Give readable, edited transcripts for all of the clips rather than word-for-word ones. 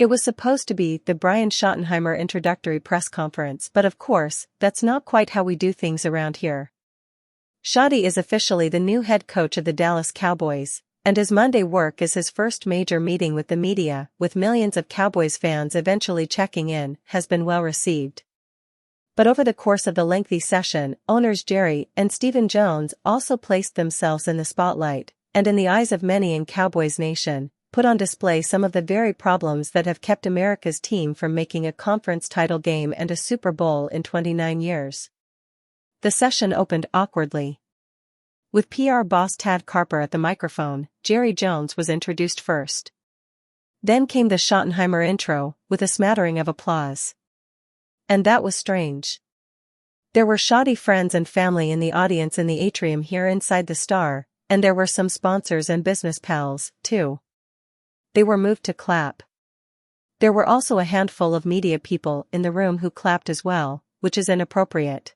It was supposed to be the Brian Schottenheimer introductory press conference, but of course, that's not quite how we do things around here. Schotty is officially the new head coach of the Dallas Cowboys, and his Monday work is his first major meeting with the media, with millions of Cowboys fans eventually checking in, has been well received. But over the course of the lengthy session, owners Jerry and Stephen Jones also placed themselves in the spotlight, and in the eyes of many in Cowboys Nation, put on display some of the very problems that have kept America's team from making a conference title game and a Super Bowl in 29 years. The session opened awkwardly. With PR boss Tad Carper at the microphone, Jerry Jones was introduced first. Then came the Schottenheimer intro, with a smattering of applause. And that was strange. There were Schotty friends and family in the audience in the atrium here inside the Star, and there were some sponsors and business pals, too. They were moved to clap. There were also a handful of media people in the room who clapped as well, which is inappropriate.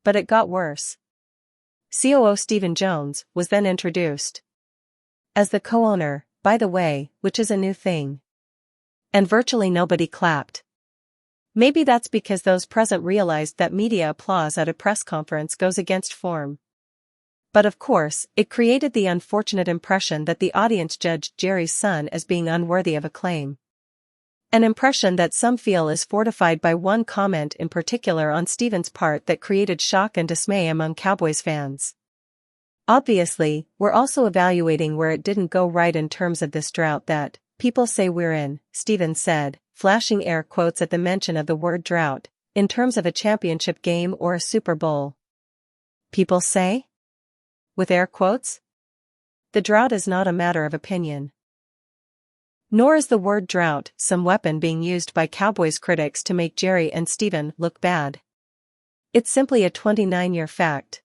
But it got worse. COO Stephen Jones was then introduced. As the co-owner, by the way, which is a new thing. And virtually nobody clapped. Maybe that's because those present realized that media applause at a press conference goes against form. But of course, it created the unfortunate impression that the audience judged Jerry's son as being unworthy of acclaim. An impression that some feel is fortified by one comment in particular on Stephen's part that created shock and dismay among Cowboys fans. Obviously, we're also evaluating where it didn't go right in terms of this drought that people say we're in, Stephen said, flashing air quotes at the mention of the word drought, in terms of a championship game or a Super Bowl. People say? With air quotes? The drought is not a matter of opinion. Nor is the word drought some weapon being used by Cowboys critics to make Jerry and Stephen look bad. It's simply a 29-year fact.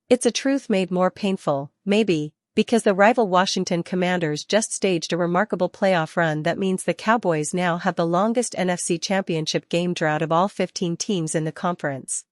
It's a truth made more painful, maybe, because the rival Washington Commanders just staged a remarkable playoff run that means the Cowboys now have the longest NFC Championship game drought of all 15 teams in the conference.